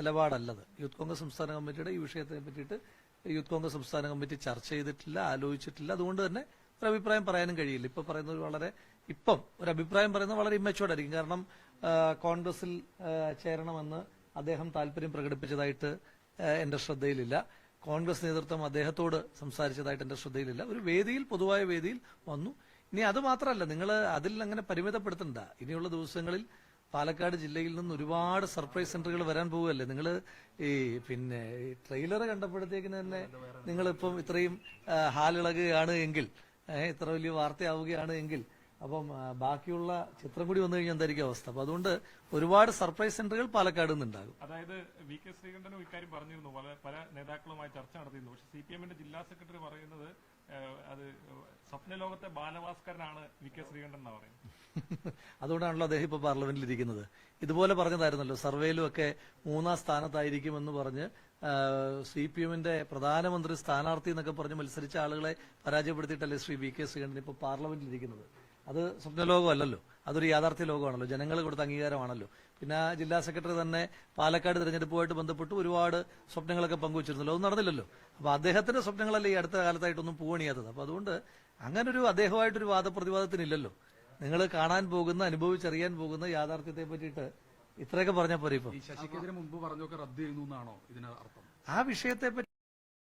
നിലപാടല്ലത്. Youth Congress സംസ്ഥാന കമ്മിറ്റിയുടെ ഈ വിഷയത്തെ പറ്റിയിട്ട് യൂത്ത് കോൺഗ്രസ് സംസ്ഥാന കമ്മിറ്റി ചർച്ച ചെയ്തിട്ടില്ല, ആലോചിച്ചിട്ടില്ല. അതുകൊണ്ട് തന്നെ ഒരു അഭിപ്രായം പറയാനും കഴിയില്ല. ഇപ്പം ഒരു അഭിപ്രായം പറയുന്നത് വളരെ ഇമ്മച്ചുവേർഡ് ആയിരിക്കും. കാരണം കോൺഗ്രസിൽ ചേരണമെന്ന് അദ്ദേഹം താല്പര്യം പ്രകടിപ്പിച്ചതായിട്ട് എന്റെ ശ്രദ്ധയിലില്ല. കോൺഗ്രസ് നേതൃത്വം അദ്ദേഹത്തോട് സംസാരിച്ചതായിട്ട് എന്റെ ശ്രദ്ധയിലില്ല. ഒരു വേദിയിൽ, പൊതുവായ വേദിയിൽ വന്നു. ഇനി അത് മാത്രമല്ല, നിങ്ങൾ അതിൽ അങ്ങനെ പരിമിതപ്പെടുത്തണ്ട. ഇനിയുള്ള ദിവസങ്ങളിൽ പാലക്കാട് ജില്ലയിൽ നിന്ന് ഒരുപാട് സർപ്രൈസ് സെന്ററുകൾ വരാൻ പോവുകയല്ലേ. നിങ്ങൾ ഈ ട്രെയിലർ കണ്ടപ്പോഴത്തേക്കിന് തന്നെ നിങ്ങളിപ്പം ഇത്രയും ഹാലിളകുകയാണ് എങ്കിൽ, ഇത്ര വലിയ വാർത്തയാവുകയാണ് എങ്കിൽ, അപ്പം ബാക്കിയുള്ള ചിത്രം കൂടി വന്നു കഴിഞ്ഞാൽ എന്തായിരിക്കും അവസ്ഥ? അപ്പൊ അതുകൊണ്ട് ഒരുപാട് സർപ്രൈസ് സെന്ററുകൾ പാലക്കാട് നിന്നുണ്ടാകും. അതായത് വി കെ ശ്രീകണ്ഠനും ഇക്കാര്യം പറഞ്ഞിരുന്നു, പല നേതാക്കളുമായി ചർച്ച നടത്തിയിരുന്നു. പക്ഷെ CPM-ന്റെ ജില്ലാ സെക്രട്ടറി പറയുന്നത് അത് സ്വപ്നലോകത്തെ ബാലഭാസ്കരനാണ് വി കെ ശ്രീകണ്ഠൻ എന്നാ പറയുന്നത്. അതുകൊണ്ടാണല്ലോ അദ്ദേഹം ഇപ്പൊ പാർലമെന്റിൽ ഇരിക്കുന്നത്. ഇതുപോലെ പറഞ്ഞതായിരുന്നല്ലോ, സർവേയിലും ഒക്കെ 3ാം സ്ഥാനത്തായിരിക്കുമെന്ന് പറഞ്ഞ് CPM-ന്റെ പ്രധാനമന്ത്രി സ്ഥാനാർത്ഥി എന്നൊക്കെ പറഞ്ഞ് മത്സരിച്ച ആളുകളെ പരാജയപ്പെടുത്തിയിട്ടല്ലേ ശ്രീ വി കെ ശ്രീകണ്ഠൻ ഇപ്പൊ പാർലമെന്റിൽ ഇരിക്കുന്നത്. അത് സ്വപ്നലോകമല്ലല്ലോ, അതൊരു യാഥാർത്ഥ്യ ലോകമാണല്ലോ, ജനങ്ങൾ കൊടുത്ത അംഗീകാരമാണല്ലോ. പിന്നെ ജില്ലാ സെക്രട്ടറി തന്നെ പാലക്കാട് തെരഞ്ഞെടുപ്പുമായിട്ട് ബന്ധപ്പെട്ട് ഒരുപാട് സ്വപ്നങ്ങളൊക്കെ പങ്കുവച്ചിരുന്നല്ലോ, അത് നടന്നില്ലല്ലോ. അപ്പൊ അദ്ദേഹത്തിന്റെ സ്വപ്നങ്ങളല്ലേ ഈ അടുത്ത കാലത്തായിട്ടൊന്നും പൂവണിയാത്തത്. അപ്പൊ അതുകൊണ്ട് അങ്ങനൊരു അദ്ദേഹമായിട്ടൊരു വാദപ്രതിവാദത്തിനില്ലല്ലോ. നിങ്ങൾ കാണാൻ പോകുന്ന, അനുഭവിച്ചറിയാൻ പോകുന്ന യാഥാർത്ഥ്യത്തെ പറ്റിയിട്ട് ഇത്രയൊക്കെ പറഞ്ഞാൽ പോരെ. ഇപ്പൊ ശശിക്കെതിരെ മുമ്പ് പറഞ്ഞൊക്കെ റദ്ദ് ചെയ്യുന്നു എന്നാണോ ഇതിന് അർത്ഥം? ആ വിഷയത്തെ പറ്റി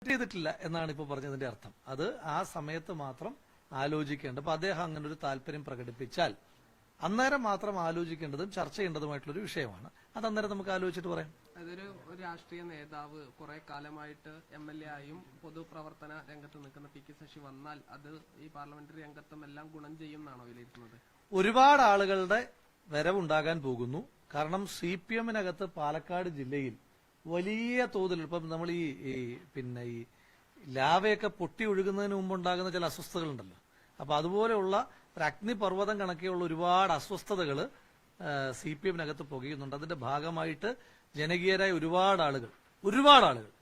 ചെയ്തിട്ടില്ല എന്നാണ് ഇപ്പൊ പറഞ്ഞതിന്റെ അർത്ഥം. അത് ആ സമയത്ത് മാത്രം ആലോചിക്കേണ്ടത്. അപ്പൊ അദ്ദേഹം അങ്ങനെ ഒരു താല്പര്യം പ്രകടിപ്പിച്ചാൽ അന്നേരം മാത്രം ആലോചിക്കേണ്ടതും ചർച്ച ചെയ്യേണ്ടതുമായിട്ടുള്ളൊരു വിഷയമാണ്. അത് അന്നേരം നമുക്ക് ആലോചിച്ചിട്ട് പറയാം. അതൊരു രാഷ്ട്രീയ നേതാവ് കുറെ കാലമായിട്ട് MLA ആയും പൊതുപ്രവർത്തന രംഗത്ത് നിൽക്കുന്ന പി കെ ശശി വന്നാൽ അത് ഈ പാർലമെന്ററി രംഗത്തും എല്ലാം ഗുണം ചെയ്യും എന്നാണോ വിലയിരുത്തുന്നത്? ഒരുപാട് ആളുകളുടെ വരവുണ്ടാകാൻ പോകുന്നു. കാരണം CPM-നകത്ത് പാലക്കാട് ജില്ലയിൽ വലിയ തോതിൽ ഇപ്പം നമ്മൾ ഈ ലാവയൊക്കെ പൊട്ടി ഒഴുകുന്നതിന് മുമ്പുണ്ടാകുന്ന ചില അസ്വസ്ഥതകളുണ്ടല്ലോ. അപ്പൊ അതുപോലെയുള്ള ഒരു അഗ്നിപർവ്വതം കണക്കെയുള്ള ഒരുപാട് അസ്വസ്ഥതകൾ CPM-നകത്ത് പുകയുന്നുണ്ട്. അതിന്റെ ഭാഗമായിട്ട് ജനകീയരായ ഒരുപാട് ആളുകൾ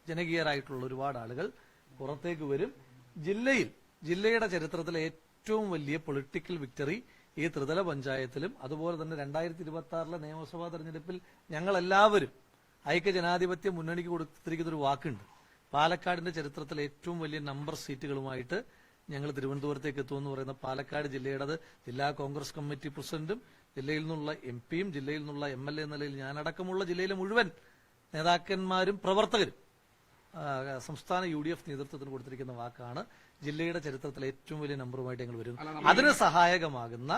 ജനകീയരായിട്ടുള്ള ഒരുപാട് ആളുകൾ പുറത്തേക്ക് വരും. ജില്ലയുടെ ചരിത്രത്തിലെ ഏറ്റവും വലിയ പൊളിറ്റിക്കൽ വിക്ടറി ഈ ത്രിതല പഞ്ചായത്തിലും അതുപോലെ തന്നെ 2026 നിയമസഭാ തെരഞ്ഞെടുപ്പിൽ ഞങ്ങളെല്ലാവരും ഐക്യജനാധിപത്യ മുന്നണിക്ക് കൊടുത്തിരിക്കുന്ന ഒരു വാക്കുണ്ട്. പാലക്കാടിന്റെ ചരിത്രത്തിലെ ഏറ്റവും വലിയ നമ്പർ സീറ്റുകളുമായിട്ട് ഞങ്ങൾ തിരുവനന്തപുരത്തേക്ക് എത്തുമെന്ന് പറയുന്ന പാലക്കാട് ജില്ലയുടേത് ജില്ലാ കോൺഗ്രസ് കമ്മിറ്റി പ്രസിഡന്റും ജില്ലയിൽ നിന്നുള്ള MP-യും ജില്ലയിൽ നിന്നുള്ള MLA എന്ന നിലയിൽ ഞാനടക്കമുള്ള ജില്ലയിലെ മുഴുവൻ നേതാക്കന്മാരും പ്രവർത്തകരും സംസ്ഥാന UDF നേതൃത്വത്തിന് കൊടുത്തിരിക്കുന്ന വാക്കാണ്. ജില്ലയുടെ ചരിത്രത്തിലെ ഏറ്റവും വലിയ നമ്പറുമായിട്ട് ഞങ്ങൾ വരും. അതിന് സഹായകമാകുന്ന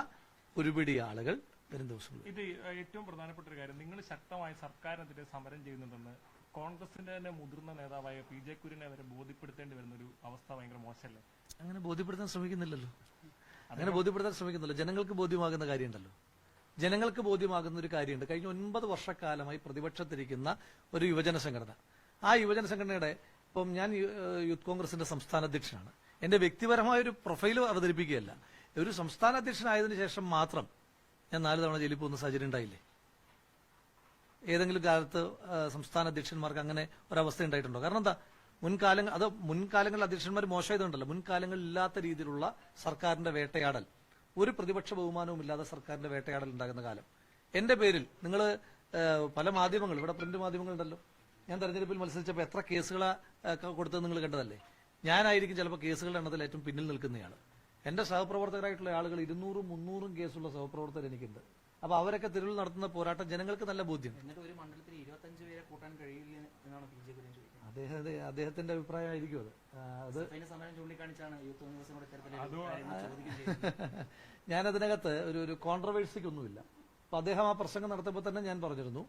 ഒരുപിടി ആളുകൾ വരും ദിവസങ്ങളിൽ. ഇത് ഏറ്റവും പ്രധാനപ്പെട്ട ഒരു കാര്യം, നിങ്ങൾ ശക്തമായി സർക്കാരിനെതിരെ സമരം ചെയ്യുന്നുണ്ടെന്ന് കോൺഗ്രസിന്റെ തന്നെ മുതിർന്ന നേതാവായ PJ കുര്യനെ വരെ ബോധ്യപ്പെടുത്തേണ്ടി വരുന്ന ഒരു അവസ്ഥ ഭയങ്കര മോശമല്ലേ? അങ്ങനെ ബോധ്യപ്പെടുത്താൻ ശ്രമിക്കുന്നില്ലല്ലോ. ജനങ്ങൾക്ക് ബോധ്യമാകുന്ന കാര്യമുണ്ടല്ലോ. ജനങ്ങൾക്ക് ബോധ്യമാകുന്ന ഒരു കാര്യമുണ്ട്. കഴിഞ്ഞ 9 വർഷക്കാലമായി പ്രതിപക്ഷത്തിരിക്കുന്ന ഒരു യുവജന സംഘടന. ആ യുവജന സംഘടനയുടെ ഇപ്പം ഞാൻ യൂത്ത് കോൺഗ്രസിന്റെ സംസ്ഥാന അധ്യക്ഷനാണ്. എന്റെ വ്യക്തിപരമായ ഒരു പ്രൊഫൈൽ അവതരിപ്പിക്കുകയല്ല. ഒരു സംസ്ഥാന അധ്യക്ഷനായതിനു ശേഷം മാത്രം ഞാൻ 4 തവണ ജയിലിൽ പോകുന്ന സാഹചര്യം ഉണ്ടായില്ലേ? ഏതെങ്കിലും കാലത്ത് സംസ്ഥാന അധ്യക്ഷന്മാർക്ക് അങ്ങനെ ഒരവസ്ഥ ഉണ്ടായിട്ടുണ്ടോ? കാരണം എന്താ, മുൻകാലങ്ങളിൽ അധ്യക്ഷന്മാർ മോശമായതുകൊണ്ടല്ലോ. മുൻകാലങ്ങളിൽ ഇല്ലാത്ത രീതിയിലുള്ള സർക്കാരിന്റെ വേട്ടയാടൽ, ഒരു പ്രതിപക്ഷ ബഹുമാനവും ഇല്ലാതെ സർക്കാരിന്റെ വേട്ടയാടൽ ഉണ്ടാകുന്ന കാലം. എന്റെ പേരിൽ നിങ്ങൾ പല മാധ്യമങ്ങൾ, ഇവിടെ പ്രിന്റ് മാധ്യമങ്ങളുണ്ടല്ലോ, ഞാൻ തെരഞ്ഞെടുപ്പിൽ മത്സരിച്ചപ്പോൾ എത്ര കേസുകളാ കൊടുത്തത് നിങ്ങൾ കണ്ടതല്ലേ? ഞാനായിരിക്കും ചിലപ്പോൾ കേസുകളുടെ എണ്ണത്തിൽ ഏറ്റവും പിന്നിൽ നിൽക്കുന്നയാൾ. എന്റെ സഹപ്രവർത്തകരായിട്ടുള്ള ആളുകൾ 200-ഉം 300-ഉം കേസുള്ള സഹപ്രവർത്തകർ എനിക്കുണ്ട്. അപ്പൊ അവരൊക്കെ തെരുവിൽ നടത്തുന്ന പോരാട്ടം ജനങ്ങൾക്ക് നല്ല ബോധ്യം. അദ്ദേഹത്തിന്റെ അഭിപ്രായമായിരിക്കും അത്. ഞാനതിനകത്ത് ഒരു കോൺട്രവേഴ്സിക്കൊന്നുമില്ല. അപ്പൊ അദ്ദേഹം ആ പ്രസംഗം നടത്തുമ്പോൾ തന്നെ ഞാൻ പറഞ്ഞിരുന്നു,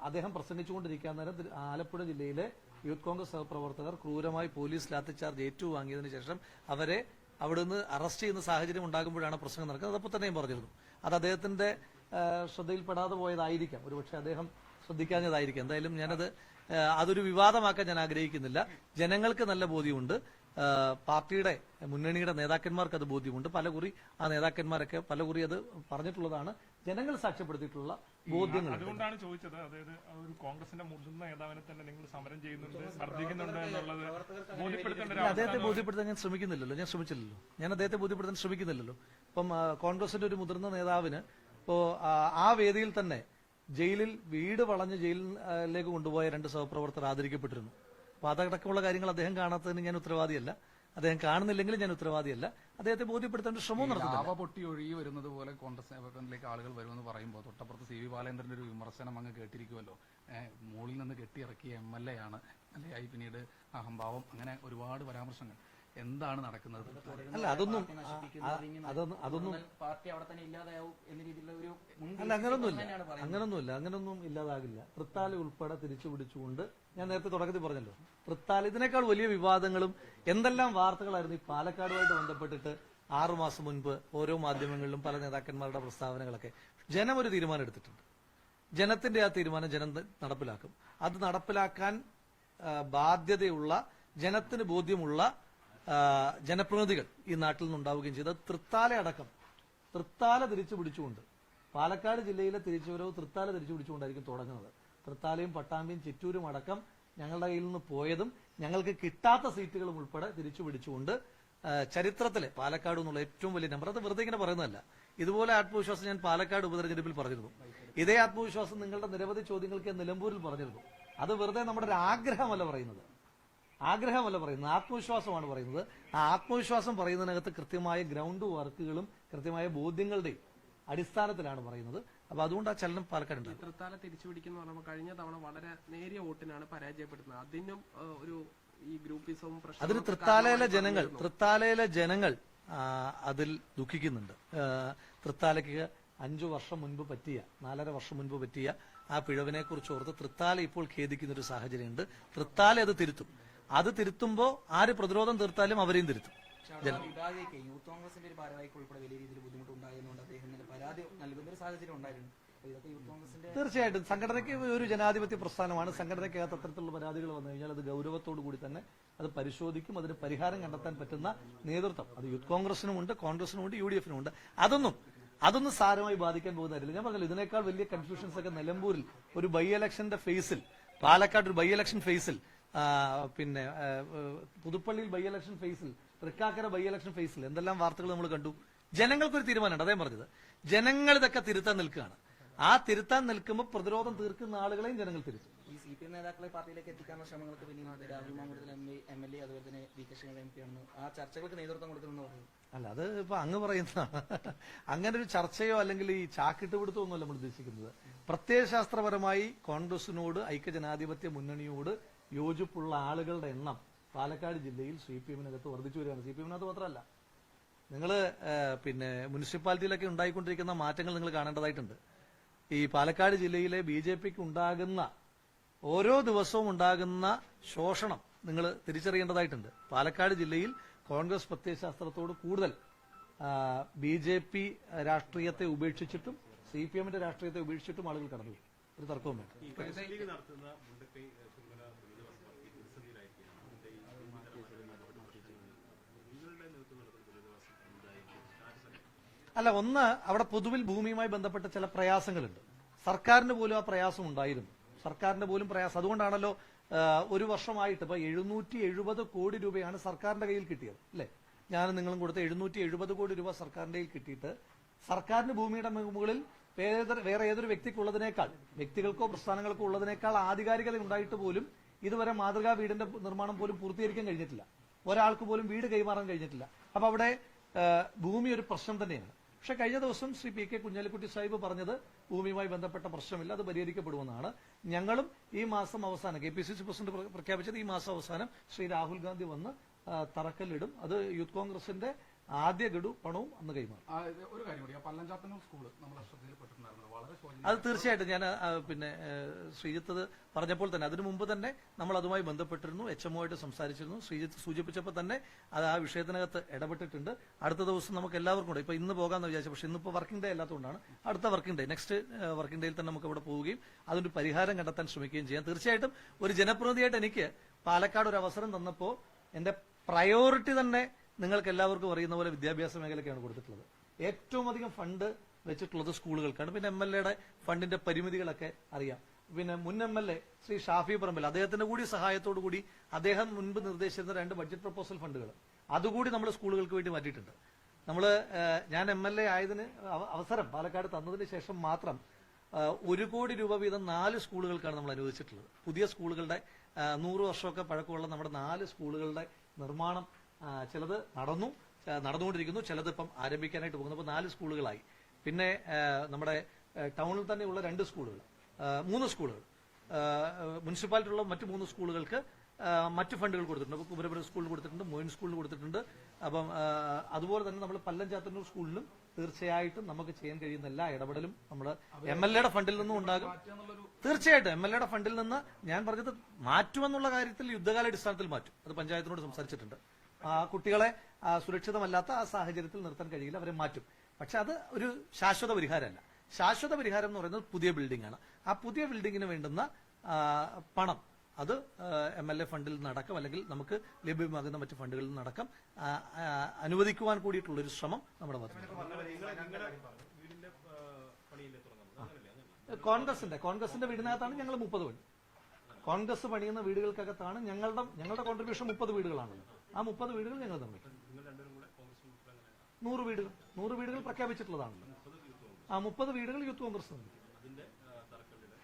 അദ്ദേഹം പ്രസംഗിച്ചുകൊണ്ടിരിക്കാൻ നേരം ആലപ്പുഴ ജില്ലയിലെ യൂത്ത് കോൺഗ്രസ് സഹപ്രവർത്തകർ ക്രൂരമായി പോലീസ് ലാത്തിച്ചാർജ് ഏറ്റുവാങ്ങിയതിനു ശേഷം അവരെ അവിടുന്ന് അറസ്റ്റ് ചെയ്യുന്ന സാഹചര്യം ഉണ്ടാകുമ്പോഴാണ് പ്രസംഗം നടക്കുന്നത്. അതപ്പോൾ തന്നെയും പറഞ്ഞിരുന്നു. അത് അദ്ദേഹത്തിന്റെ ശ്രദ്ധയിൽപ്പെടാതെ പോയതായിരിക്കാം, ഒരുപക്ഷെ അദ്ദേഹം ശ്രദ്ധിക്കാഞ്ഞതായിരിക്കും. എന്തായാലും അതൊരു വിവാദമാക്കാൻ ഞാൻ ആഗ്രഹിക്കുന്നില്ല. ജനങ്ങൾക്ക് നല്ല ബോധ്യമുണ്ട്, പാർട്ടിയുടെ മുന്നണിയുടെ നേതാക്കന്മാർക്ക് അത് ബോധ്യമുണ്ട്. പലകുറി ആ നേതാക്കന്മാരൊക്കെ പലകുറി അത് പറഞ്ഞിട്ടുള്ളതാണ്. ജനങ്ങൾ സാക്ഷ്യപ്പെടുത്തിയിട്ടുള്ള ബോധ്യങ്ങൾ. അതുകൊണ്ടാണ് ചോദിച്ചത്. അതായത് ഒരു കോൺഗ്രസിന്റെ മുതിർന്ന നേതാവിനെ തന്നെ നിങ്ങൾ സമരം ചെയ്യുന്നുണ്ട്, മർദ്ദിക്കുന്നുണ്ട് എന്നുള്ളത് ബോധ്യപ്പെടുത്തേണ്ട. അദ്ദേഹത്തെ ബോധ്യപ്പെടുത്താൻ ഞാൻ ശ്രമിക്കുന്നില്ലല്ലോ, ഞാൻ അദ്ദേഹത്തെ ബോധ്യപ്പെടുത്താൻ ശ്രമിക്കുന്നില്ലല്ലോ. ഇപ്പം കോൺഗ്രസിന്റെ ഒരു മുതിർന്ന നേതാവിന് ഇപ്പോ ആ വേദിയിൽ തന്നെ ജയിലിൽ വീട് വളഞ്ഞ് ജയിലിലേക്ക് കൊണ്ടുപോയ 2 സഹപ്രവർത്തകർ ആദരിക്കപ്പെട്ടിരുന്നു. അപ്പൊ അതടക്കമുള്ള കാര്യങ്ങൾ അദ്ദേഹം കാണാത്തതിന് ഞാൻ ഉത്തരവാദിയല്ല, അദ്ദേഹം കാണുന്നില്ലെങ്കിലും ഞാൻ ഉത്തരവാദിയല്ല. അദ്ദേഹത്തെ ബോധ്യപ്പെടുത്തേണ്ട ശ്രമവും നടത്തുന്നു. ലാവ പൊട്ടി ഒഴുകി വരുന്നത് പോലെ കോൺഗ്രസ് നേതൃത്വത്തിലേക്ക് ആളുകൾ വരുമെന്ന് പറയുമ്പോൾ തൊട്ടപ്പുറത്ത് സി വി ബാലേന്ദ്രന്റെ ഒരു വിമർശനം അങ്ങ് കേട്ടിരിക്കുമല്ലോ. മുകളിൽ നിന്ന് കെട്ടിയിറക്കിയ MLA ആണ്, MLA പിന്നീട് അഹംഭാവം, അങ്ങനെ ഒരുപാട് പരാമർശങ്ങൾ. എന്താണ് നടക്കുന്നത്? അല്ല അതൊന്നും പാർട്ടി അവിടെ തന്നെ ഇല്ലാതാവും എന്ന രീതിയിലുള്ള ഒരു അല്ല, അങ്ങനൊന്നും ഇല്ലാതാകില്ല. തൃത്താല ഉൾപ്പെടെ തിരിച്ചു പിടിച്ചുകൊണ്ട് ഞാൻ നേരത്തെ തുടക്കത്തിൽ പറഞ്ഞല്ലോ, തൃത്താല ഇതിനേക്കാൾ വലിയ വിവാദങ്ങളും എന്തെല്ലാം വാർത്തകളായിരുന്നു ഈ പാലക്കാടുമായിട്ട് ബന്ധപ്പെട്ടിട്ട് 6 മാസം മുൻപ് ഓരോ മാധ്യമങ്ങളിലും പല നേതാക്കന്മാരുടെ പ്രസ്താവനകളൊക്കെ. ജനം ഒരു തീരുമാനം എടുത്തിട്ടുണ്ട്. ജനത്തിന്റെ ആ തീരുമാനം ജനം നടപ്പിലാക്കും. അത് നടപ്പിലാക്കാൻ ബാധ്യതയുള്ള, ജനത്തിന് ബോധ്യമുള്ള ജനപ്രതിനിധികൾ ഈ നാട്ടിൽ നിന്നുണ്ടാവുകയും ചെയ്തത് തൃത്താല തിരിച്ചു പിടിച്ചുകൊണ്ട്, പാലക്കാട് ജില്ലയിലെ തിരിച്ചുവരവ് തൃത്താല തിരിച്ചു പിടിച്ചുകൊണ്ടായിരിക്കും തുടങ്ങുന്നത്. തൃത്താലയും പട്ടാമ്പിയും ചിറ്റൂരും അടക്കം ഞങ്ങളുടെ കയ്യിൽ നിന്ന് പോയതും ഞങ്ങൾക്ക് കിട്ടാത്ത സീറ്റുകളും ഉൾപ്പെടെ തിരിച്ചു പിടിച്ചുകൊണ്ട് ചരിത്രത്തിലെ പാലക്കാട് എന്നുള്ള ഏറ്റവും വലിയ നമ്പർ, അത് വെറുതെ ഇങ്ങനെ പറയുന്നതല്ല. ഇതുപോലെ ആത്മവിശ്വാസം ഞാൻ പാലക്കാട് ഉപതെരഞ്ഞെടുപ്പിൽ പറഞ്ഞിരുന്നു. ഇതേ ആത്മവിശ്വാസം നിങ്ങളുടെ നിരവധി ചോദ്യങ്ങൾക്ക് നിലമ്പൂരിൽ പറഞ്ഞിരുന്നു. അത് വെറുതെ നമ്മുടെ ഒരു ആഗ്രഹമല്ല പറയുന്നത്, ആത്മവിശ്വാസമാണ് പറയുന്നത്. ആ ആത്മവിശ്വാസം പറയുന്നതിനകത്ത് കൃത്യമായ ഗ്രൗണ്ട് വർക്കുകളും കൃത്യമായ ബോധ്യങ്ങളുടെയും അടിസ്ഥാനത്തിലാണ് പറയുന്നത്. അപ്പൊ അതുകൊണ്ട് ആ ചലനം പാലക്കാട് തൃത്താല തിരിച്ചുപിടിക്കുന്ന പറയുമ്പോൾ കഴിഞ്ഞ തവണ വളരെ നേരിയ വോട്ടിനാണ് പരാജയപ്പെടുന്നത്. അതിനും ഒരു ഈ ഗ്രൂപ്പിസവും അതിന് തൃത്താലയിലെ ജനങ്ങൾ അതിൽ ദുഃഖിക്കുന്നുണ്ട്. തൃത്താലയ്ക്ക് 5 വർഷം മുൻപ് പറ്റിയ, 4.5 വർഷം മുൻപ് പറ്റിയ ആ പിഴവിനെ കുറിച്ച് ഓർത്ത് തൃത്താല ഇപ്പോൾ ഖേദിക്കുന്ന ഒരു സാഹചര്യമുണ്ട്. തൃത്താല അത് തിരുത്തും. അത് തിരുത്തുമ്പോൾ ആര് പ്രതിരോധം തീർത്താലും അവരെയും തിരുത്തും. യൂത്ത് കോൺഗ്രസിന്റെ ഒരു ഭാരവാഹിക്ക് ഉൾപ്പെടെ വലിയ രീതിയിൽ ബുദ്ധിമുട്ടുണ്ടായതുകൊണ്ട് അദ്ദേഹം പരാതി നൽകുന്ന ഒരു സാഹചര്യം ഉണ്ടായിരുന്നു. തീർച്ചയായിട്ടും സംഘടനയ്ക്ക് ഒരു ജനാധിപത്യ പ്രസ്ഥാനമാണ്. സംഘടനയ്ക്കകത്ത് അത്തരത്തിലുള്ള പരാതികൾ വന്നു കഴിഞ്ഞാൽ അത് ഗൗരവത്തോടു കൂടി തന്നെ അത് പരിശോധിക്കും. അതിന് പരിഹാരം കണ്ടെത്താൻ പറ്റുന്ന നേതൃത്വം അത് യൂത്ത് കോൺഗ്രസിനുമുണ്ട്, കോൺഗ്രസിനുമുണ്ട്, UDF-നുമുണ്ട്. അതൊന്നും സാരമായി ബാധിക്കാൻ പോകുന്നതല്ല. ഞാൻ പറഞ്ഞല്ലോ, ഇതിനേക്കാൾ വലിയ കൺഫ്യൂഷൻസ് ഒക്കെ നിലമ്പൂരിൽ ഒരു ബൈ ഇലക്ഷന്റെ ഫേസിൽ, പാലക്കാട് ഒരു ബൈ ഇലക്ഷൻ ഫേസിൽ, പിന്നെ പുതുപ്പള്ളിയിൽ ബൈ ഇലക്ഷൻ ഫേസിൽ, തൃക്കാക്കര ബൈ ഇലക്ഷൻ ഫേസിൽ എന്തെല്ലാം വാർത്തകൾ നമ്മൾ കണ്ടു. ജനങ്ങൾക്കൊരു തീരുമാനമുണ്ട്. അതേ പറഞ്ഞത്, ജനങ്ങൾ ഇതൊക്കെ തിരുത്താൻ നിൽക്കുകയാണ്. ആ തിരുത്താൻ നിൽക്കുമ്പോൾ പ്രതിരോധം തീർക്കുന്ന ആളുകളെയും ജനങ്ങൾ തിരുത്തും. ഈ CPM നേതാക്കളെ പാർട്ടിയിലേക്ക് എത്തിക്കാനുള്ള ശ്രമങ്ങൾക്ക് പിന്നിൽ രാഹുൽ മാങ്കൂട്ടത്തിൽ MLA അതുപോലെ തന്നെ VK ശ്രീകണ്ഠൻ MP ആണെന്ന് ആ ചർച്ചകൾക്ക് നേതൃത്വം കൊടുക്കുമെന്ന് പറഞ്ഞു. അല്ല, അത് ഇപ്പൊ അങ്ങ് പറയുന്നതാണ്. അങ്ങനെ ഒരു ചർച്ചയോ അല്ലെങ്കിൽ ഈ ചാക്കിട്ട് പിടുത്തമൊന്നുമല്ല നമ്മൾ ഉദ്ദേശിക്കുന്നത്. പ്രത്യയശാസ്ത്രപരമായി കോൺഗ്രസിനോട്, ഐക്യജനാധിപത്യ മുന്നണിയോട് യോജിപ്പുള്ള ആളുകളുടെ എണ്ണം പാലക്കാട് ജില്ലയിൽ CPM-നകത്ത് വർദ്ധിച്ചു വരികയാണ്. CPM-നകത്ത് മാത്രമല്ല, നിങ്ങൾ പിന്നെ മുനിസിപ്പാലിറ്റിയിലൊക്കെ ഉണ്ടായിക്കൊണ്ടിരിക്കുന്ന മാറ്റങ്ങൾ നിങ്ങൾ കാണേണ്ടതായിട്ടുണ്ട്. ഈ പാലക്കാട് ജില്ലയിലെ BJP-ക്ക് ഉണ്ടാകുന്ന ഓരോ ദിവസവും ഉണ്ടാകുന്ന ശോഷണം നിങ്ങൾ തിരിച്ചറിയേണ്ടതായിട്ടുണ്ട്. പാലക്കാട് ജില്ലയിൽ കോൺഗ്രസ് പ്രത്യയശാസ്ത്രത്തോട് കൂടുതൽ BJP രാഷ്ട്രീയത്തെ ഉപേക്ഷിച്ചിട്ടും CPM-ന്റെ രാഷ്ട്രീയത്തെ ഉപേക്ഷിച്ചിട്ടും ആളുകൾ കടന്നു. ഒരു തർക്കവും വേണ്ട. അല്ല, ഒന്ന് അവിടെ പൊതുവിൽ ഭൂമിയുമായി ബന്ധപ്പെട്ട ചില പ്രയാസങ്ങളുണ്ട്. സർക്കാരിന് പോലും ആ പ്രയാസം ഉണ്ടായിരുന്നു. അതുകൊണ്ടാണല്ലോ ഒരു വർഷമായിട്ട് ഇപ്പൊ 770 കോടി രൂപയാണ് സർക്കാരിന്റെ കയ്യിൽ കിട്ടിയത്, അല്ലെ? ഞാൻ നിങ്ങളും കൊടുത്ത 770 കോടി രൂപ സർക്കാരിന്റെ കയ്യിൽ കിട്ടിയിട്ട് സർക്കാരിന് ഭൂമിയുടെ മുകളിൽ വേറെ ഏതൊരു വ്യക്തികൾക്കോ പ്രസ്ഥാനങ്ങൾക്കോ ഉള്ളതിനേക്കാൾ ആധികാരികത ഉണ്ടായിട്ട് പോലും ഇതുവരെ മാതൃകാ വീടിന്റെ നിർമ്മാണം പോലും പൂർത്തീകരിക്കാൻ കഴിഞ്ഞിട്ടില്ല. ഒരാൾക്ക് പോലും വീട് കൈമാറാൻ കഴിഞ്ഞിട്ടില്ല. അപ്പൊ അവിടെ ഭൂമി ഒരു പ്രശ്നം തന്നെയാണ്. പക്ഷെ കഴിഞ്ഞ ദിവസം ശ്രീ PK കുഞ്ഞാലിക്കുട്ടി സാഹിബ് പറഞ്ഞത് ഭൂമിയുമായി ബന്ധപ്പെട്ട പ്രശ്നമില്ല, അത് പരിഹരിക്കപ്പെടുമെന്നാണ്. ഞങ്ങളും ഈ മാസം അവസാനം KPCC പ്രസിഡന്റ് പ്രഖ്യാപിച്ചത് ഈ മാസം അവസാനം ശ്രീ രാഹുൽ ഗാന്ധി വന്ന് തറക്കല്ലിടും. അത് യൂത്ത് കോൺഗ്രസിന്റെ ആദ്യ ഗഡു പണവും അന്ന് കൈമാറും. ഒരു കാര്യം കൂടി, പല്ലഞ്ചാത്തന്നൂർ സ്കൂള് നമ്മുടെ ശ്രദ്ധയിൽപ്പെട്ടിട്ടുണ്ടായിരുന്നു. അത് തീർച്ചയായിട്ടും ഞാൻ പിന്നെ ശ്രീജിത്ത് പറഞ്ഞപ്പോൾ തന്നെ അതിനു മുമ്പ് തന്നെ നമ്മൾ അതുമായി ബന്ധപ്പെട്ടിരുന്നു, HMO ആയിട്ട് സംസാരിച്ചിരുന്നു. ശ്രീജിത്ത് സൂചിപ്പിച്ചപ്പോൾ തന്നെ അത് ആ വിഷയത്തിനകത്ത് ഇടപെട്ടിട്ടുണ്ട്. അടുത്ത ദിവസം നമുക്ക് എല്ലാവർക്കും കൂടെ ഇപ്പൊ ഇന്ന് പോകാമെന്ന് വിചാരിച്ചു, പക്ഷെ ഇന്നിപ്പോ വർക്കിംഗ് ഡേ അല്ലാത്തതുകൊണ്ടാണ് അടുത്ത വർക്കിംഗ് ഡേ, നെക്സ്റ്റ് വർക്കിംഗ് ഡേയിൽ തന്നെ നമുക്ക് അവിടെ പോവുകയും അതിനൊരു പരിഹാരം കണ്ടെത്താൻ ശ്രമിക്കുകയും ചെയ്യാം. തീർച്ചയായിട്ടും ഒരു ജനപ്രതിനിധിയായിട്ട് എനിക്ക് പാലക്കാട് ഒരു അവസരം തന്നപ്പോൾ എന്റെ പ്രയോറിറ്റി തന്നെ നിങ്ങൾക്ക് എല്ലാവർക്കും അറിയുന്ന പോലെ വിദ്യാഭ്യാസ മേഖലയ്ക്കാണ് കൊടുത്തിട്ടുള്ളത്. ഏറ്റവും അധികം ഫണ്ട് വെച്ചിട്ടുള്ളത് സ്കൂളുകൾക്കാണ്. പിന്നെ MLA-യുടെ ഫണ്ടിന്റെ പരിമിതികളൊക്കെ അറിയാം. പിന്നെ മുൻ MLA ശ്രീ ഷാഫി പറമ്പിൽ, അദ്ദേഹത്തിന്റെ കൂടി സഹായത്തോടു കൂടി അദ്ദേഹം മുൻപ് നിർദ്ദേശിച്ചിരുന്ന 2 ബഡ്ജറ്റ് പ്രപ്പോസൽ ഫണ്ടുകൾ അതുകൂടി നമ്മൾ സ്കൂളുകൾക്ക് വേണ്ടി മാറ്റിയിട്ടുണ്ട്. ഞാൻ MLA ആയതിന് അവസരം പാലക്കാട് തന്നതിന് ശേഷം മാത്രം 1 കോടി രൂപ വീതം 4 സ്കൂളുകൾക്കാണ് നമ്മൾ അനുവദിച്ചിട്ടുള്ളത്. പുതിയ സ്കൂളുകളുടെ 100 വർഷമൊക്കെ പഴക്കമുള്ള നമ്മുടെ 4 സ്കൂളുകളുടെ നിർമ്മാണം ചിലത് നടന്നുകൊണ്ടിരിക്കുന്നു, ചിലത് ഇപ്പം ആരംഭിക്കാനായിട്ട് പോകുന്നു. അപ്പോൾ 4 സ്കൂളുകളായി. പിന്നെ നമ്മുടെ ടൗണിൽ തന്നെയുള്ള 2 സ്കൂളുകൾ, 3 സ്കൂളുകൾ, മുനിസിപ്പാലിറ്റിയിലുള്ള മറ്റ് 3 സ്കൂളുകൾക്ക് മറ്റ് ഫണ്ടുകൾ കൊടുത്തിട്ടുണ്ട്. അപ്പോൾ കുമരപുരം സ്കൂളിൽ കൊടുത്തിട്ടുണ്ട്, മോയിൻ സ്കൂളിൽ കൊടുത്തിട്ടുണ്ട്. അപ്പം അതുപോലെ തന്നെ നമ്മൾ പല്ലഞ്ചാത്തന്നൂർ സ്കൂളിലും തീർച്ചയായിട്ടും നമുക്ക് ചെയ്യാൻ കഴിയുന്ന എല്ലാ ഇടപെടലും നമ്മുടെ MLA ഫണ്ടിൽ നിന്നും ഉണ്ടാകും. തീർച്ചയായിട്ടും MLA ഫണ്ടിൽ നിന്ന് ഞാൻ പറഞ്ഞത് മാറ്റുമെന്നുള്ള കാര്യത്തിൽ യുദ്ധകാലാടിസ്ഥാനത്തിൽ മാറ്റും. അത് പഞ്ചായത്തിനോട് സംസാരിച്ചിട്ടുണ്ട്. കുട്ടികളെ സുരക്ഷിതമല്ലാത്ത ആ സാഹചര്യത്തിൽ നിർത്താൻ കഴിയില്ല, അവരെ മാറ്റും. പക്ഷെ അത് ഒരു ശാശ്വത പരിഹാരമല്ല. ശാശ്വത പരിഹാരം എന്ന് പറയുന്നത് പുതിയ ബിൽഡിംഗ് ആണ്. ആ പുതിയ ബിൽഡിങ്ങിന് വേണ്ടുന്ന പണം അത് MLA ഫണ്ടിൽ നിന്നടക്കം അല്ലെങ്കിൽ നമുക്ക് ലഭ്യമാകുന്ന മറ്റ് ഫണ്ടുകളിൽ നിന്നടക്കം അനുവദിക്കുവാൻ കൂടിയിട്ടുള്ളൊരു ശ്രമം നമ്മുടെ ഭാഗത്ത്. കോൺഗ്രസിന്റെ വീടിനകത്താണ് ഞങ്ങൾ 30 വീട്. കോൺഗ്രസ് പണിയുന്ന വീടുകൾക്കകത്താണ് ഞങ്ങളുടെ കോൺട്രിബ്യൂഷൻ 30 വീടുകളാണ്. ആ 30 വീടുകൾ ഞങ്ങൾ നിർമ്മിക്കും. 100 വീടുകൾ പ്രഖ്യാപിച്ചിട്ടുള്ളതാണല്ലോ. ആ 30 വീടുകൾ യൂത്ത് കോൺഗ്രസ് നിർമ്മിക്കും.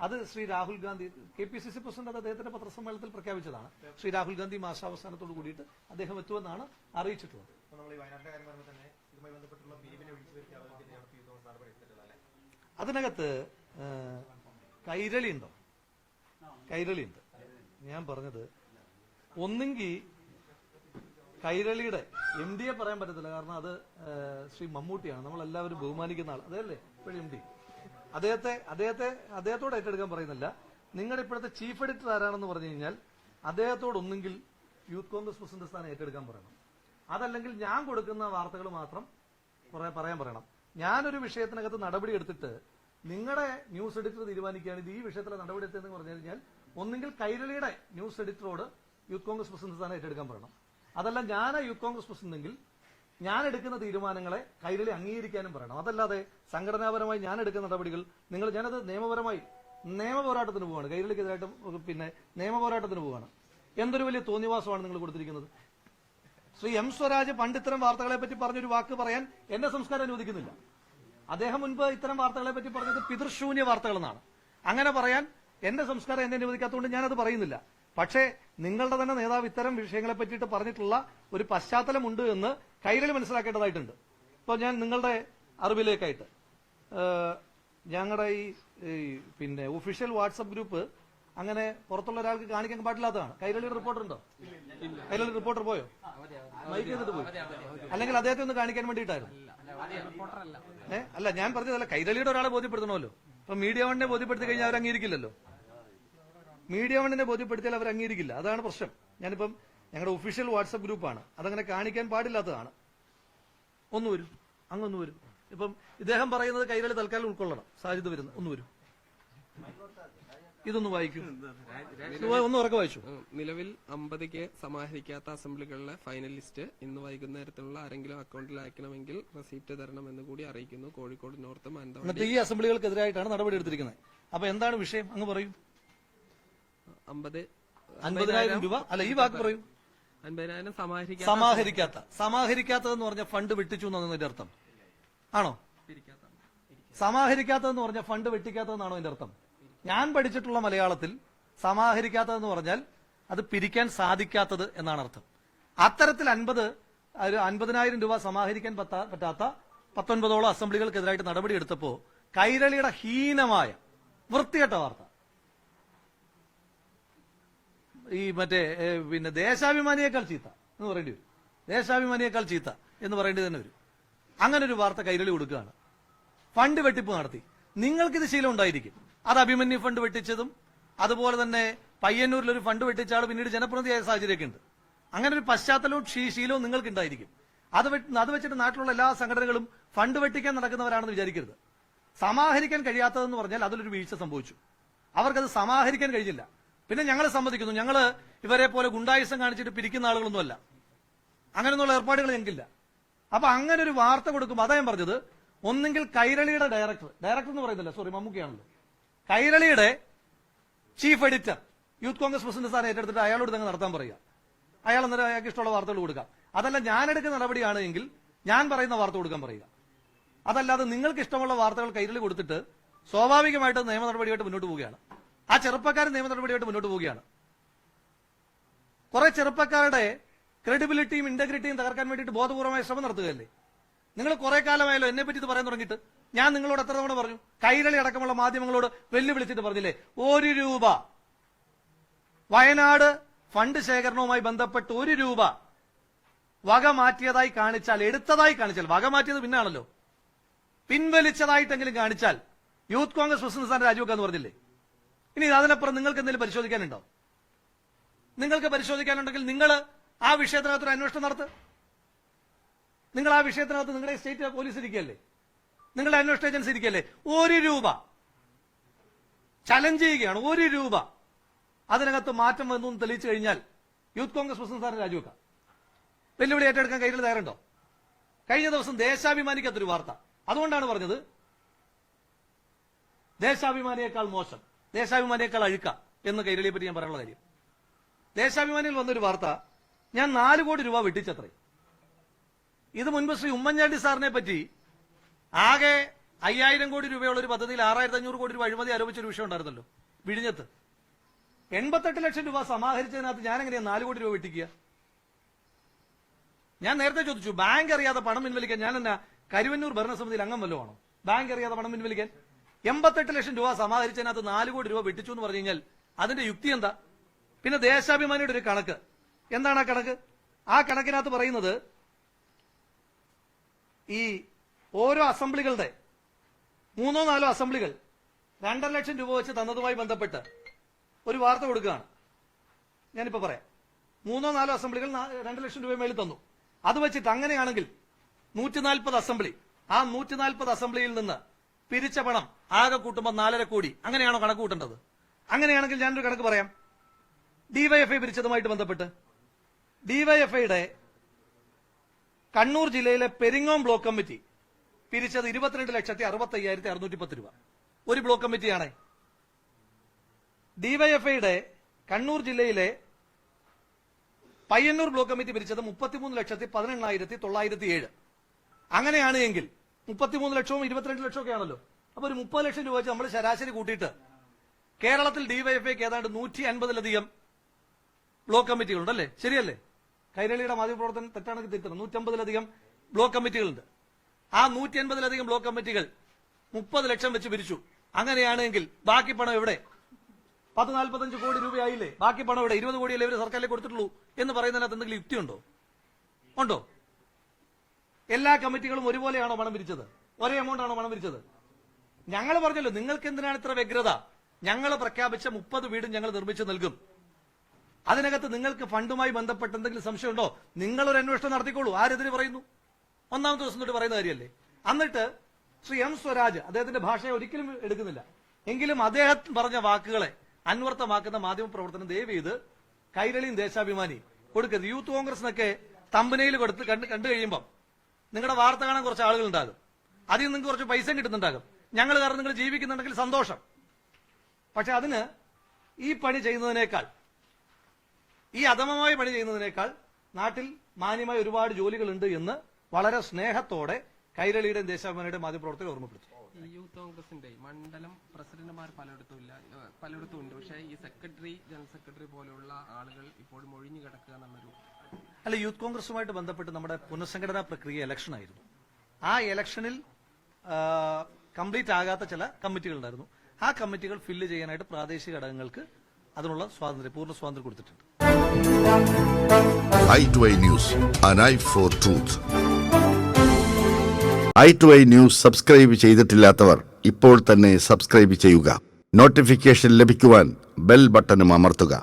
അത് ശ്രീ രാഹുൽ ഗാന്ധി KPCC പ്രസിഡന്റ് അത് അദ്ദേഹത്തിന്റെ പത്രസമ്മേളനത്തിൽ പ്രഖ്യാപിച്ചതാണ്. ശ്രീ രാഹുൽ ഗാന്ധി മാസാവസാനത്തോടു കൂടിയിട്ട് അദ്ദേഹം എത്തുമെന്നാണ് അറിയിച്ചിട്ടുള്ളത്. അതിനകത്ത് കൈരളിയുണ്ട്. ഞാൻ പറഞ്ഞത് ഒന്നെങ്കിൽ കൈരളിയുടെ MD പറയാൻ പറ്റത്തില്ല, കാരണം അത് ശ്രീ മമ്മൂട്ടിയാണ്, നമ്മളെല്ലാവരും ബഹുമാനിക്കുന്ന ആൾ. അതല്ലേ ഇപ്പോഴും MD. അദ്ദേഹത്തോട് ഏറ്റെടുക്കാൻ പറയുന്നില്ല. നിങ്ങളുടെ ഇപ്പോഴത്തെ ചീഫ് എഡിറ്റർ ആരാണെന്ന് പറഞ്ഞു കഴിഞ്ഞാൽ അദ്ദേഹത്തോടൊന്നെങ്കിൽ യൂത്ത് കോൺഗ്രസ് പ്രസിഡന്റ് സ്ഥാനം ഏറ്റെടുക്കാൻ പറയണം. അതല്ലെങ്കിൽ ഞാൻ കൊടുക്കുന്ന വാർത്തകൾ മാത്രം പറയാൻ പറയണം. ഞാനൊരു വിഷയത്തിനകത്ത് നടപടി എടുത്തിട്ട് നിങ്ങളുടെ ന്യൂസ് എഡിറ്റർ തീരുമാനിക്കുകയാണ് ഇത് ഈ വിഷയത്തിലെ നടപടി എടുത്തതെന്ന് പറഞ്ഞു കഴിഞ്ഞാൽ ഒന്നെങ്കിൽ കൈരളിയുടെ ന്യൂസ് എഡിറ്ററോട് യൂത്ത് കോൺഗ്രസ് പ്രസിഡന്റ് സ്ഥാനം ഏറ്റെടുക്കാൻ പറയണം. അതല്ല ഞാൻ യൂത്ത് കോൺഗ്രസ് പ്രസിഡന്റെങ്കിൽ ഞാൻ എടുക്കുന്ന തീരുമാനങ്ങളെ കൈരളി അംഗീകരിക്കാനും പറയണം. അതല്ലാതെ സംഘടനാപരമായി ഞാൻ എടുക്കുന്ന നടപടികൾ ഞാനത് നിയമപോരാട്ടത്തിന് പോവാണ്. കൈരളിക്കെതിരായിട്ട് പിന്നെ നിയമപോരാട്ടത്തിന് പോവാണ്. എന്തൊരു വലിയ തോന്നിവാസമാണ് നിങ്ങൾ കൊടുത്തിരിക്കുന്നത്. ശ്രീ M സ്വരാജ് പണ്ട് ഇത്തരം വാർത്തകളെ പറ്റി പറഞ്ഞൊരു വാക്ക് പറയാൻ എന്റെ സംസ്കാരം അനുവദിക്കുന്നില്ല. അദ്ദേഹം മുൻപ് ഇത്തരം വാർത്തകളെ പറ്റി പറഞ്ഞത് പിതൃശൂന്യ വാർത്തകളെന്നാണ്. അങ്ങനെ പറയാൻ എന്റെ സംസ്കാരം എന്നെ അനുവദിക്കാത്തതുകൊണ്ട് ഞാനത് പറയുന്നില്ല. പക്ഷേ നിങ്ങളുടെ തന്നെ നേതാവ് ഇത്തരം വിഷയങ്ങളെ പറ്റിയിട്ട് പറഞ്ഞിട്ടുള്ള ഒരു പശ്ചാത്തലമുണ്ട് എന്ന് കൈരളി മനസ്സിലാക്കേണ്ടതായിട്ടുണ്ട്. ഇപ്പോൾ ഞാൻ നിങ്ങളുടെ അറിവിലേക്കായിട്ട് ഞങ്ങളുടെ ഈ പിന്നെ ഒഫീഷ്യൽ വാട്സപ്പ് ഗ്രൂപ്പ് അങ്ങനെ പുറത്തുള്ള ഒരാൾക്ക് കാണിക്കാൻ പാടില്ലാത്തതാണ്. കൈരളിയുടെ റിപ്പോർട്ടർ ഉണ്ടോ? കൈരളി റിപ്പോർട്ടർ പോയോ? മൈക്ക് ചെയ്തിട്ട് പോയി. അല്ലെങ്കിൽ അദ്ദേഹത്തെ ഒന്ന് കാണിക്കാൻ വേണ്ടിയിട്ടായിരുന്നു. അല്ല, ഞാൻ പറഞ്ഞതല്ല, കൈരളിയുടെ ഒരാളെ ബോധ്യപ്പെടുത്തണമല്ലോ. ഇപ്പൊ മീഡിയ വണ്ണിനെ ബോധ്യപ്പെടുത്തി കഴിഞ്ഞാൽ അവർ അംഗീകരിക്കില്ലല്ലോ. മീഡിയ വണ്ണിനെ ബോധ്യപ്പെടുത്തിയാൽ അവർ അംഗീകരിക്കില്ല. അതാണ് പ്രശ്നം. ഞാനിപ്പം ഞങ്ങളുടെ ഒഫീഷ്യൽ വാട്സപ്പ് ഗ്രൂപ്പാണ്, അതങ്ങനെ കാണിക്കാൻ പാടില്ലാത്തതാണ്. ഒന്ന് വരും, അങ്ങൊന്ന് വരും. ഇപ്പം ഇദ്ദേഹം പറയുന്നത് കൈരളി തൽക്കാലം ഉൾക്കൊള്ളണം. സാജിദ് വരുന്നു, ഒന്ന് വരും. ഇതൊന്ന് വായിക്കും, ഒന്ന് ഉറക്കെ വായിച്ചു. നിലവിൽ 50 സമാഹരിക്കാത്ത അസംബ്ലികളിലെ ഫൈനൽ ലിസ്റ്റ് ഇന്ന് വൈകുന്നേരത്തിനുള്ള ആരെങ്കിലും അക്കൗണ്ടിൽ അയക്കണമെങ്കിൽ റെസീപ്റ്റ് തരണമെന്ന് കൂടി അറിയിക്കുന്നു. കോഴിക്കോട് നോർത്ത് മാനന്തവാടി. എന്നിട്ട് ഈ അസംബ്ലികൾക്കെതിരായിട്ടാണ് നടപടി എടുത്തിരിക്കുന്നത്. അപ്പൊ എന്താണ് വിഷയം അങ്ങ് പറയും. 50,000 രൂപ അല്ല, ഈ വാക്ക് പറയൂ. 50,000 സമാഹരിക്കാത്തതെന്ന് പറഞ്ഞ ഫണ്ട് വെട്ടിച്ചു എന്നതിന്റെ അർത്ഥം ആണോ? സമാഹരിക്കാത്തതെന്ന് പറഞ്ഞ ഫണ്ട് വെട്ടിക്കാത്തതെന്നാണോ അതിന്റെ അർത്ഥം? ഞാൻ പഠിച്ചിട്ടുള്ള മലയാളത്തിൽ സമാഹരിക്കാത്തതെന്ന് പറഞ്ഞാൽ അത് പിരിക്കാൻ സാധിക്കാത്തത് എന്നാണ് അർത്ഥം. അത്തരത്തിൽ 50,000 രൂപ സമാഹരിക്കാൻ പറ്റാത്ത 19ഓളം അസംബ്ലികൾക്കെതിരായിട്ട് നടപടി എടുത്തപ്പോ കൈരളിയുടെ ഹീനമായ വൃത്തികെട്ട വാർത്ത, ഈ മറ്റേ പിന്നെ ദേശാഭിമാനിയേക്കാൾ ചീത്ത എന്ന് പറയേണ്ടി വരും. ദേശാഭിമാനിയേക്കാൾ ചീത്ത എന്ന് പറയേണ്ടി തന്നെ വരും. അങ്ങനെ ഒരു വാർത്ത കൈരളി കൊടുക്കുകയാണ്. ഫണ്ട് വെട്ടിപ്പ് നടത്തി. നിങ്ങൾക്കിത് ശീലം ഉണ്ടായിരിക്കും. അത് അഭിമന്യു ഫണ്ട് വെട്ടിച്ചതും അതുപോലെ തന്നെ പയ്യന്നൂരിൽ ഒരു ഫണ്ട് വെട്ടിച്ച ആൾ പിന്നീട് ജനപ്രതിനിധിയായ സാഹചര്യമൊക്കെ ഉണ്ട്. അങ്ങനെ ഒരു പശ്ചാത്തലവും ശീലവും നിങ്ങൾക്ക് ഉണ്ടായിരിക്കും. അത് വെച്ചിട്ട് നാട്ടിലുള്ള എല്ലാ സംഘടനകളും ഫണ്ട് വെട്ടിക്കാൻ നടക്കുന്നവരാണെന്ന് വിചാരിക്കരുത്. സമാഹരിക്കാൻ കഴിയാത്തതെന്ന് പറഞ്ഞാൽ അതിലൊരു വീഴ്ച സംഭവിച്ചു. അവർക്കത് സമാഹരിക്കാൻ കഴിഞ്ഞില്ല. പിന്നെ ഞങ്ങൾ സമ്മതിക്കുന്നു, ഞങ്ങള് ഇവരെ പോലെ ഗുണ്ടായുസം കാണിച്ചിട്ട് പിരിക്കുന്ന ആളുകളൊന്നുമല്ല. അങ്ങനെയൊന്നുള്ള ഏർപ്പാടുകൾ ഞങ്ങൾക്കില്ല. അപ്പൊ അങ്ങനെ ഒരു വാർത്ത കൊടുക്കുമ്പോൾ അതാ ഞാൻ പറഞ്ഞത്, ഒന്നെങ്കിൽ കൈരളിയുടെ ഡയറക്ടർ എന്ന് പറയുന്നില്ല, സോറി മമ്മൂക്കയാണല്ലോ, കൈരളിയുടെ chief editor youth Congress president സ്ഥാനം ഏറ്റെടുത്തിട്ട് അയാളോട് തന്നെ നടത്താൻ പറയുക. അയാൾ അന്നേരം അയാൾക്ക് ഇഷ്ടമുള്ള വാർത്തകൾ കൊടുക്കാം. അതല്ല, ഞാൻ എടുക്കുന്ന നടപടിയാണ് എങ്കിൽ ഞാൻ പറയുന്ന വാർത്ത കൊടുക്കാൻ പറയുക. അതല്ലാതെ നിങ്ങൾക്ക് ഇഷ്ടമുള്ള വാർത്തകൾ കൈരളി കൊടുത്തിട്ട് സ്വാഭാവികമായിട്ടും നിയമ നടപടിയായിട്ട് മുന്നോട്ട് പോവുകയാണ്. ആ ചെറുപ്പക്കാരൻ നിയമ നടപടിയായിട്ട് മുന്നോട്ട് പോവുകയാണ്. കുറെ ചെറുപ്പക്കാരുടെ ക്രെഡിബിലിറ്റിയും ഇന്റഗ്രിറ്റിയും തകർക്കാൻ വേണ്ടിയിട്ട് ബോധപൂർവമായ ശ്രമം നടത്തുകയല്ലേ. നിങ്ങൾ കുറെ കാലമായല്ലോ എന്നെ പറ്റി ഇത് പറയാൻ തുടങ്ങിയിട്ട്. ഞാൻ നിങ്ങളോട് എത്ര തവണ പറഞ്ഞു, കൈരളി അടക്കമുള്ള മാധ്യമങ്ങളോട് വെല്ലുവിളിച്ചിട്ട് പറഞ്ഞില്ലേ, 1 രൂപ വയനാട് ഫണ്ട് ശേഖരണവുമായി ബന്ധപ്പെട്ട് 1 രൂപ വക മാറ്റിയതായി കാണിച്ചാൽ, എടുത്തതായി കാണിച്ചാൽ, വക മാറ്റിയത് പിന്നാണല്ലോ, പിൻവലിച്ചതായിട്ടെങ്കിലും കാണിച്ചാൽ യൂത്ത് കോൺഗ്രസ് പ്രസിഡന്റ് സ്ഥാനം രാജിവെക്കാന്ന് പറഞ്ഞില്ലേ. ഇനി അതിനപ്പുറം നിങ്ങൾക്ക് എന്തെങ്കിലും പരിശോധിക്കാനുണ്ടോ? നിങ്ങൾക്ക് പരിശോധിക്കാനുണ്ടെങ്കിൽ നിങ്ങൾ ആ വിഷയത്തിനകത്തൊരു അന്വേഷണം നടത്തുക. നിങ്ങൾ ആ വിഷയത്തിനകത്ത് നിങ്ങളുടെ സ്റ്റേറ്റ് പോലീസ് ഇരിക്കുകയല്ലേ, നിങ്ങളുടെ അന്വേഷണ ഏജൻസി ഇരിക്കുകയല്ലേ. 1 രൂപ ചലഞ്ച് ചെയ്യുകയാണ്. 1 രൂപ അതിനകത്ത് മാറ്റം വന്നു എന്ന് തെളിയിച്ചു കഴിഞ്ഞാൽ യൂത്ത് കോൺഗ്രസ് പ്രസിഡന്റ് സ്ഥാനം രാജിവെക്കാം. വെല്ലുവിളി ഏറ്റെടുക്കാൻ കൈരളി തയ്യാറുണ്ടോ? കഴിഞ്ഞ ദിവസം ദേശാഭിമാനിക്കത്തൊരു വാർത്ത, അതുകൊണ്ടാണ് പറഞ്ഞത് ദേശാഭിമാനിയേക്കാൾ മോശം, ദേശാഭിമാനിയേക്കാൾ അഴുക്ക എന്ന് കൈരളിയെ പറ്റി ഞാൻ പറയാനുള്ള കാര്യം. ദേശാഭിമാനിയിൽ വന്നൊരു വാർത്ത, ഞാൻ 4 കോടി രൂപ വെട്ടിച്ചത്രേ. ഇത് മുൻപ് ശ്രീ ഉമ്മൻചാണ്ടി സാറിനെ പറ്റി ആകെ 5000 കോടി രൂപയുള്ള ഒരു പദ്ധതിയിൽ 6500 കോടി രൂപ അഴിമതി ആരോപിച്ചൊരു വിഷയം ഉണ്ടായിരുന്നല്ലോ വിഴിഞ്ഞത്ത്. 88 ലക്ഷം രൂപ സമാഹരിച്ചതിനകത്ത് ഞാൻ എങ്ങനെയാ 4 കോടി രൂപ വെട്ടിക്കുക? ഞാൻ നേരത്തെ ചോദിച്ചു, ബാങ്ക് അറിയാതെ പണം പിൻവലിക്കാൻ ഞാൻ എന്നാ കരുവന്നൂർ ഭരണസമിതിയിൽ അംഗം വല്ലതും ആണോ? ബാങ്ക് അറിയാതെ പണം പിൻവലിക്കാൻ 88 ലക്ഷം രൂപ സമാഹരിച്ചതിനകത്ത് 4 കോടി രൂപ വെട്ടിച്ചു എന്ന് പറഞ്ഞു കഴിഞ്ഞാൽ അതിന്റെ യുക്തി എന്താ? പിന്നെ ദേശാഭിമാനിയുടെ ഒരു കണക്ക്, എന്താണ് ആ കണക്ക്? ആ കണക്കിനകത്ത് പറയുന്നത് ഈ ഓരോ അസംബ്ലികളുടെ 3-4 അസംബ്ലികൾ 2.5 ലക്ഷം രൂപ വെച്ച് തന്നതുമായി ബന്ധപ്പെട്ട് ഒരു വാർത്ത കൊടുക്കുകയാണ്. ഞാനിപ്പോ പറയാം. 3-4 അസംബ്ലികൾ 2 ലക്ഷം രൂപ മേളിൽ തന്നു. അത് വെച്ചിട്ട് അങ്ങനെയാണെങ്കിൽ 140 അസംബ്ലി, ആ 140 അസംബ്ലിയിൽ നിന്ന് പിരിച്ച പണം ആകെ കൂട്ടുമ്പോൾ 4.5 കോടി. അങ്ങനെയാണോ കണക്ക് കൂട്ടേണ്ടത്? അങ്ങനെയാണെങ്കിൽ ഞാനൊരു കണക്ക് പറയാം. ഡിവൈഎഫ്ഐ പിരിച്ചതുമായിട്ട് ബന്ധപ്പെട്ട് ഡിവൈഎഫ്ഐയുടെ കണ്ണൂർ ജില്ലയിലെ പെരിങ്ങോം ബ്ലോക്ക് കമ്മിറ്റി പിരിച്ചത് 22,65,610 രൂപ. ഒരു ബ്ലോക്ക് കമ്മിറ്റിയാണ്. ഡിവൈഎഫ്ഐയുടെ കണ്ണൂർ ജില്ലയിലെ പയ്യന്നൂർ ബ്ലോക്ക് കമ്മിറ്റി പിരിച്ചത് 33,18,907. അങ്ങനെയാണ് എങ്കിൽ 33 ലക്ഷവും 22 ലക്ഷവും ഒക്കെ ആണല്ലോ. അപ്പൊ ഒരു 30 ലക്ഷം രൂപ വെച്ച് നമ്മൾ ശരാശരി കൂട്ടിയിട്ട് കേരളത്തിൽ ഡിവൈഎഫ്ഐക്ക് ഏതാണ്ട് 150-ലധികം ബ്ലോക്ക് കമ്മിറ്റികളുണ്ടല്ലേ? ശരിയല്ലേ? കൈരളിയുടെ മാധ്യമപ്രവർത്തനം തെറ്റാണെങ്കിൽ തിരുത്തണം. 150-ലധികം ബ്ലോക്ക് കമ്മിറ്റികളുണ്ട്. ആ 150-ലധികം ബ്ലോക്ക് കമ്മിറ്റികൾ 30 ലക്ഷം വെച്ച് പിരിച്ചു. അങ്ങനെയാണെങ്കിൽ ബാക്കി പണം എവിടെ? 10-45 കോടി രൂപയായില്ലേ? ബാക്കി പണം എവിടെ? 20 കോടിയല്ലേ ഇവർ സർക്കാരിലേക്ക് കൊടുത്തിട്ടുള്ളൂ എന്ന് പറയുന്നതിനകത്ത് എന്തെങ്കിലും യുക്തിയുണ്ടോ? ഉണ്ടോ? എല്ലാ കമ്മിറ്റികളും ഒരുപോലെയാണോ പണം പിരിച്ചത്? ഒരേ എമൗണ്ട് ആണോ പണം പിരിച്ചത്? ഞങ്ങൾ പറഞ്ഞല്ലോ, നിങ്ങൾക്ക് എന്തിനാണ് ഇത്ര വ്യഗ്രത? ഞങ്ങൾ പ്രഖ്യാപിച്ച 30 വീടും ഞങ്ങൾ നിർമ്മിച്ചു നൽകും. അതിനകത്ത് നിങ്ങൾക്ക് ഫണ്ടുമായി ബന്ധപ്പെട്ട് എന്തെങ്കിലും സംശയമുണ്ടോ? നിങ്ങളൊരു അന്വേഷണം നടത്തിക്കോളൂ. ആരെതിന് പറയുന്നു? 1-ാമത്തെ ദിവസം തൊട്ട് പറയുന്ന കാര്യമല്ലേ. എന്നിട്ട് ശ്രീ എം സ്വരാജ് അദ്ദേഹത്തിന്റെ ഭാഷയെ ഒരിക്കലും എടുക്കുന്നില്ല, എങ്കിലും അദ്ദേഹം പറഞ്ഞ വാക്കുകളെ അന്വർത്ഥമാക്കുന്ന മാധ്യമപ്രവർത്തനം ദയവ് ചെയ്ത് കൈരളിയും ദേശാഭിമാനി കൊടുക്കരുത്. യൂത്ത് കോൺഗ്രസിനൊക്കെ തമ്പനയിൽ കൊടുത്ത് കണ്ടു കഴിയുമ്പോൾ നിങ്ങളുടെ വാർത്ത കാണാൻ കുറച്ച് ആളുകൾ ഉണ്ടാകും. അതിൽ നിങ്ങൾക്ക് കുറച്ച് പൈസ കിട്ടുന്നുണ്ടാകും. ഞങ്ങൾ കാരണം നിങ്ങൾ ജീവിക്കുന്നുണ്ടെങ്കിൽ സന്തോഷം. പക്ഷെ അതിന് ഈ പണി ചെയ്യുന്നതിനേക്കാൾ, ഈ അധമമായ പണി ചെയ്യുന്നതിനേക്കാൾ നാട്ടിൽ മാന്യമായ ഒരുപാട് ജോലികളുണ്ട് എന്ന് വളരെ സ്നേഹത്തോടെ കൈരളിയുടെയും ദേശാഭിമാനിയുടെയും മാധ്യമപ്രവർത്തകർ ഓർമ്മപ്പെടുത്തി. ഈ യൂത്ത് കോൺഗ്രസിന്റെ മണ്ഡലം പ്രസിഡന്റുമാർ പലയിടത്തും ഉണ്ട്. പക്ഷേ ഈ സെക്രട്ടറി, ജനറൽ സെക്രട്ടറി പോലെയുള്ള ആളുകൾ ഇപ്പോഴും ഒഴിഞ്ഞു കിടക്കുക എന്നൊരു അല്ല, യൂത്ത് കോൺഗ്രസുമായിട്ട് ബന്ധപ്പെട്ട് നമ്മുടെ പുനഃസംഘടനാ പ്രക്രിയ ഇലക്ഷൻ ആയിരുന്നു. ആ ഇലക്ഷനിൽ കംപ്ലീറ്റ് ആകാത്ത ചില കമ്മിറ്റികൾ ഉണ്ടായിരുന്നു. ആ കമ്മിറ്റികൾ ഫില്ല് ചെയ്യാനായിട്ട് പ്രാദേശിക ഘടകങ്ങൾക്ക് അതിനുള്ള സ്വാതന്ത്ര്യം, പൂർണ്ണ സ്വാതന്ത്ര്യം കൊടുത്തിട്ടുണ്ട്. i2i News, an eye for truth. i2i News subscribe ചെയ്തിട്ടില്ലാത്തവർ ഇപ്പോൾ തന്നെ സബ്സ്ക്രൈബ് ചെയ്യുക. നോട്ടിഫിക്കേഷൻ ലഭിക്കുവാൻ ബെൽ ബട്ടണും അമർത്തുക.